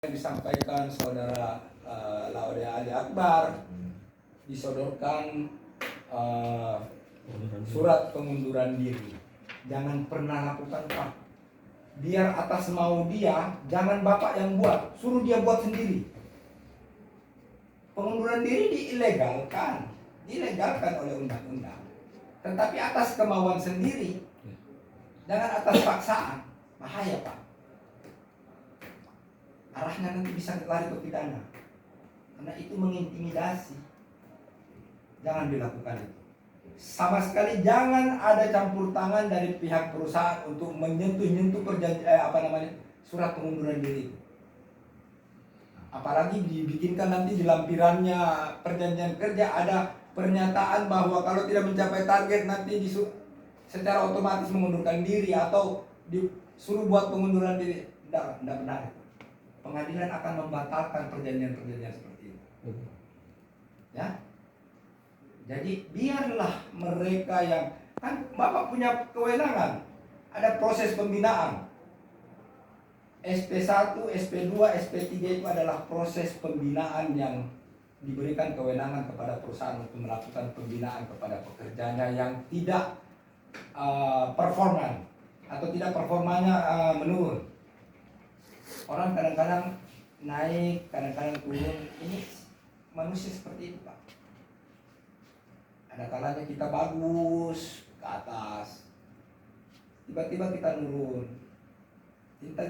Yang disampaikan saudara Laude Ali Akbar, disodorkan surat pengunduran diri. Jangan pernah lakukan, Pak. Biar atas mau dia, jangan Bapak yang buat, suruh dia buat sendiri. Pengunduran diri diilegalkan oleh undang-undang. Tetapi atas kemauan sendiri, jangan atas paksaan. Bahaya, Pak. Arahnya nanti bisa lari ke pidana, karena itu mengintimidasi. Jangan dilakukan itu. Sama sekali jangan ada campur tangan dari pihak perusahaan untuk menyentuh surat pengunduran diri. Apalagi dibikinkan nanti di lampirannya perjanjian kerja ada pernyataan bahwa kalau tidak mencapai target nanti secara otomatis mengundurkan diri atau disuruh buat pengunduran diri. Tidak benar. Pengadilan akan membatalkan perjanjian-perjanjian seperti itu. Ya. Jadi biarlah mereka yang kan Bapak punya kewenangan. Ada proses pembinaan. SP1, SP2, SP3 itu adalah proses pembinaan yang diberikan kewenangan kepada perusahaan untuk melakukan pembinaan kepada pekerjanya yang tidak performan atau tidak performanya menurun. Orang kadang-kadang naik, kadang-kadang turun. Ini manusia seperti itu, Pak. Ada kalanya kita bagus ke atas, tiba-tiba kita nurun.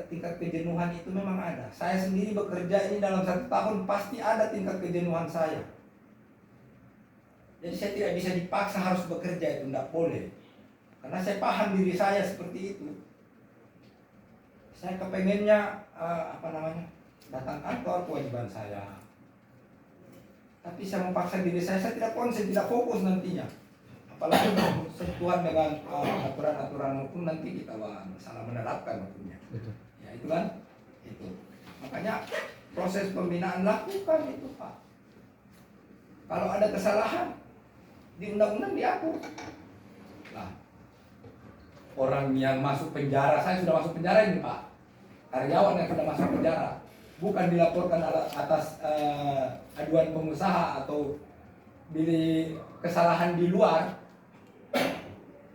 Tingkat kejenuhan itu memang ada. Saya sendiri bekerja ini dalam 1 tahun pasti ada tingkat kejenuhan saya. Jadi saya tidak bisa dipaksa harus bekerja, itu tidak boleh. Karena saya paham diri saya seperti itu. Saya kepengennya datang kantor, kewajiban saya. Tapi saya memaksa diri saya tidak konsen, tidak fokus nantinya. Apalagi sentuhan dengan aturan-aturan hukum, nanti kita salah menerapkan hukumnya. Ya itu kan, itu. Makanya proses pembinaan lakukan itu, Pak. Kalau ada kesalahan di undang-undang diatur. Nah, orang yang masuk penjara, saya sudah masuk penjara ini, Pak. Karyawan yang sudah masuk penjara, bukan dilaporkan atas aduan pengusaha atau kesalahan di luar,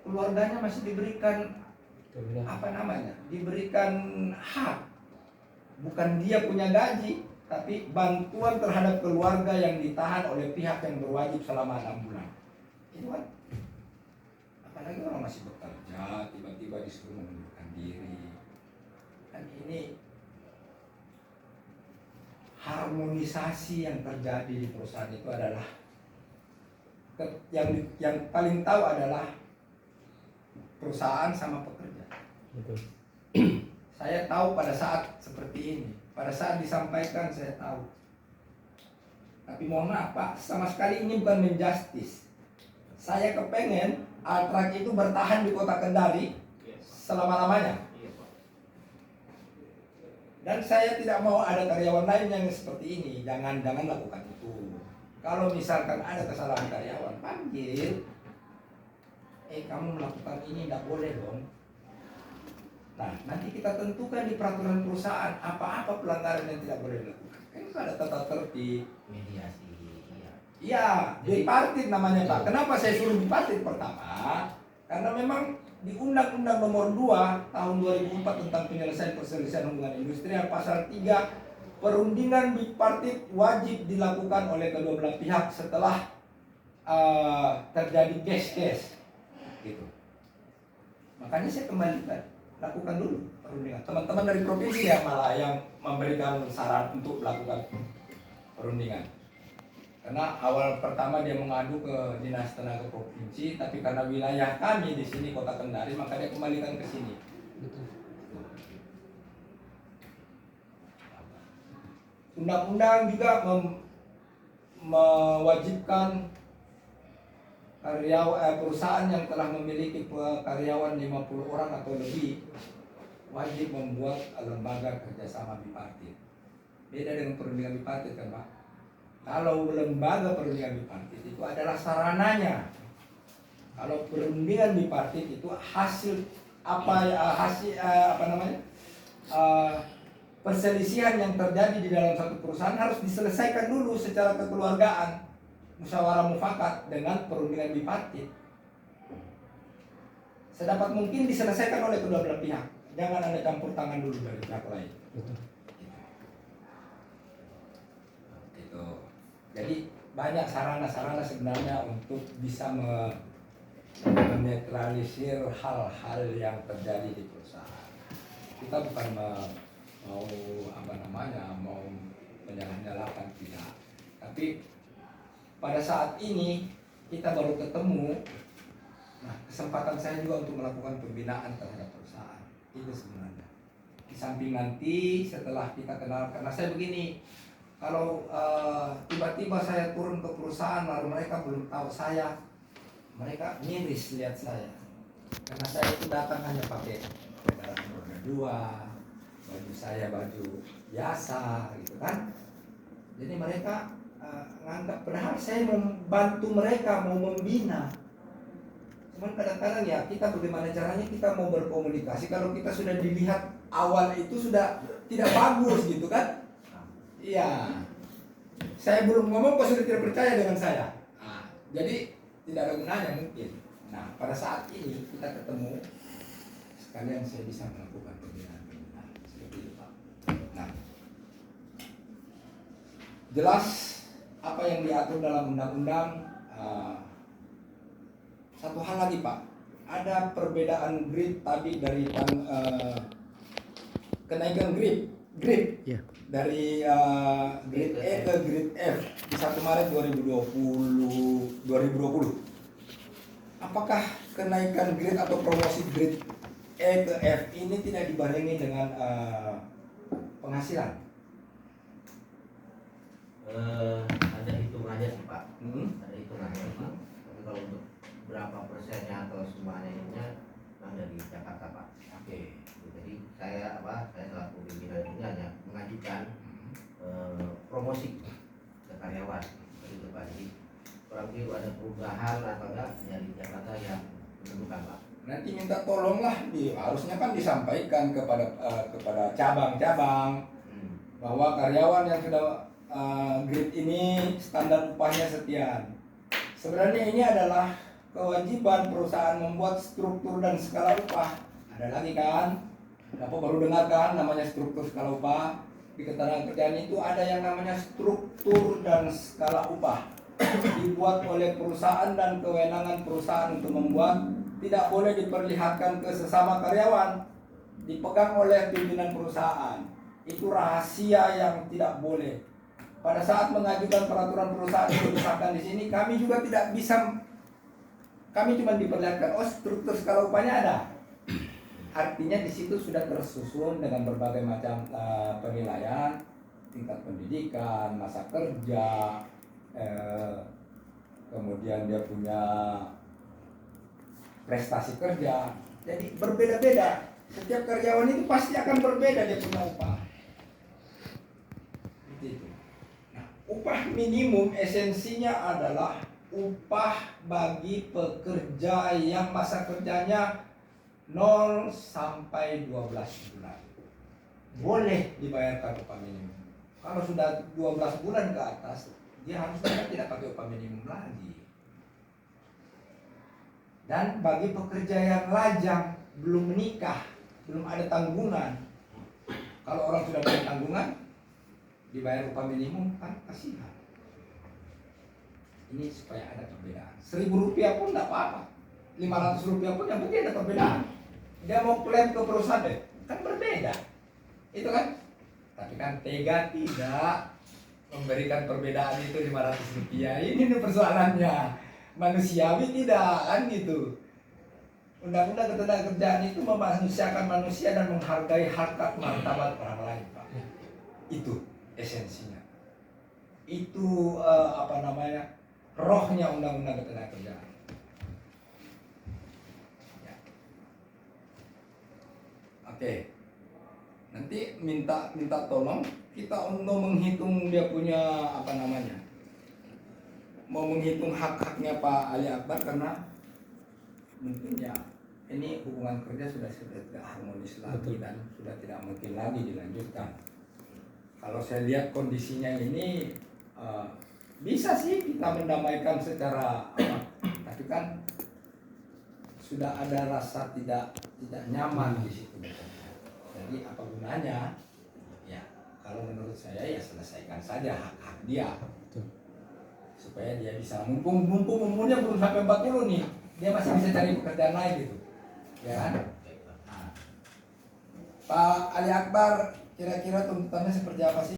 keluarganya masih diberikan diberikan hak. Bukan dia punya gaji, tapi bantuan terhadap keluarga yang ditahan oleh pihak yang berwajib selama 6 bulan. Itu kan, apalagi orang masih bekerja, tiba-tiba disuruh mengundurkan diri. Dan ini harmonisasi yang terjadi di perusahaan itu adalah yang paling tahu adalah perusahaan sama pekerja. Betul. Saya tahu pada saat seperti ini, pada saat disampaikan saya tahu. Tapi mohon maaf, Pak, sama sekali ini bukan menjustis. Saya kepengen Altrac itu bertahan di kota Kendari selama-lamanya. Dan saya tidak mau ada karyawan lain yang seperti ini. Jangan lakukan itu. Kalau misalkan ada kesalahan karyawan, panggil. Kamu melakukan ini, tidak boleh dong. Nah, nanti kita tentukan di peraturan perusahaan apa-apa pelanggaran yang tidak boleh dilakukan. Kan itu ada tata tertib. Mediasi. Iya, bipartit namanya, Pak. Kenapa saya suruh bipartit pertama? Karena memang di Undang-Undang Nomor 2 Tahun 2004 tentang penyelesaian perselisihan hubungan industrial pasal 3, perundingan bipartit wajib dilakukan oleh kedua belah pihak setelah terjadi case. Gitu. Makanya saya kembalikan, lakukan dulu perundingan. Teman-teman dari provinsi yang memberikan saran untuk lakukan perundingan. Karena awal pertama dia mengadu ke Dinas Tenaga Provinsi, tapi karena wilayah kami di sini Kota Kendari, maka dia kembalikan ke sini. Undang-undang juga mewajibkan perusahaan yang telah memiliki karyawan 50 orang atau lebih wajib membuat lembaga kerjasama bipartit. Beda dengan perundingan bipartit kan, Pak? Kalau lembaga perundingan bipartit itu adalah sarananya. Kalau perundingan bipartit itu hasil perselisihan yang terjadi di dalam satu perusahaan harus diselesaikan dulu secara kekeluargaan, musyawarah mufakat dengan perundingan bipartit. Sedapat mungkin diselesaikan oleh kedua belah pihak. Jangan ada campur tangan dulu dari pihak lain. Itu. Jadi banyak sarana-sarana sebenarnya untuk bisa menetralisir hal-hal yang terjadi di perusahaan. Kita bukan mau menyalah-nyalahkan, tidak. Tapi pada saat ini kita baru ketemu. Nah, kesempatan saya juga untuk melakukan pembinaan terhadap perusahaan. Itu sebenarnya. Di samping nanti setelah kita kenal, karena saya begini, kalau tiba-tiba saya turun ke perusahaan lalu mereka belum tahu saya, mereka miris lihat saya. Karena saya itu datang hanya pakai kendaraan roda 2, baju saya baju biasa, gitu kan. Jadi mereka nganggap padahal saya membantu mereka, mau membina. Cuman kadang-kadang ya kita bagaimana caranya kita mau berkomunikasi kalau kita sudah dilihat awal itu sudah tidak bagus gitu kan. Iya. Saya belum ngomong kok sudah tidak percaya dengan saya. Nah, jadi tidak ada gunanya mungkin. Nah, pada saat ini kita ketemu sekalian saya bisa melakukan pembinaan seperti itu, Pak. Nah, jelas apa yang diatur dalam undang-undang. Satu hal lagi, Pak, ada perbedaan grade tadi dari kenaikan grade yeah. Dari grade E ke grade F di 1 Maret 2020. Apakah kenaikan grade atau promosi grade E ke F ini tidak dibarengi dengan penghasilan? Ada hitungannya sih, Pak. Ada hitungannya, Pak. Tapi kalau untuk berapa persennya atau semuanya ini dari Jakarta, Pak. Oke. Jadi saya selaku pimpinan ini hanya mengajukan promosi ke karyawan. Begitu, Pak. Jadi kurang lebih ada perubahan atau enggak dari Jakarta yang menentukan, Pak. Nanti minta tolonglah, harusnya kan disampaikan kepada cabang-cabang bahwa karyawan yang sudah grade ini standar upahnya sekian. Sebenarnya ini adalah kewajiban perusahaan membuat struktur dan skala upah. Ada lagi kan? Bapak baru dengar kan namanya struktur skala upah? Di ketenagakerjaan itu ada yang namanya struktur dan skala upah. Dibuat oleh perusahaan dan kewenangan perusahaan untuk membuat, tidak boleh diperlihatkan ke sesama karyawan. Dipegang oleh pimpinan perusahaan. Itu rahasia yang tidak boleh. Pada saat mengajukan peraturan perusahaan itu disahkan di sini, kami juga tidak bisa. Kami cuma diperlihatkan, oh struktur skala upahnya ada. Artinya di situ sudah tersusun dengan berbagai macam penilaian, tingkat pendidikan, masa kerja, kemudian dia punya prestasi kerja. Jadi berbeda-beda. Setiap karyawan itu pasti akan berbeda dia punya upah. Gitu. Nah, upah minimum esensinya adalah upah bagi pekerja yang masa kerjanya 0 sampai 12 bulan. Boleh dibayarkan upah minimum. Kalau sudah 12 bulan ke atas, dia harusnya tidak pakai upah minimum lagi. Dan bagi pekerja yang lajang, belum menikah, belum ada tanggungan. Kalau orang sudah punya tanggungan, dibayar upah minimum, kan kasihan. Ini supaya ada perbedaan. Rp1.000 pun tidak apa-apa. Rp500 pun yang penting ada perbedaan. Dia mau klaim ke perusahaan deh, kan berbeda. Itu kan? Tapi kan tega tidak memberikan perbedaan itu Rp500. Ini persoalannya. Manusiawi tidak, kan gitu. Undang-undang Ketenagakerjaan itu memanusiakan manusia dan menghargai harkat martabat orang lain, Pak. Itu esensinya. Itu rohnya Undang-Undang Ketenagakerjaan. Ya. Oke. Nanti minta tolong kita untuk menghitung dia punya mau menghitung hak-haknya Pak Ali Akbar, karena mungkin ya ini hubungan kerja sudah tidak harmonis lagi dan sudah tidak mungkin lagi dilanjutkan. kalau saya lihat kondisinya ini bisa sih kita mendamaikan secara tapi kan sudah ada rasa tidak nyaman di situ. Jadi apa gunanya? Ya kalau menurut saya ya selesaikan saja hak dia. Supaya dia bisa mumpung umurnya belum sampai 40 nih, dia masih bisa cari pekerjaan lain gitu, ya kan? Nah, Pak Ali Akbar, kira-kira tuntutannya seperti apa sih?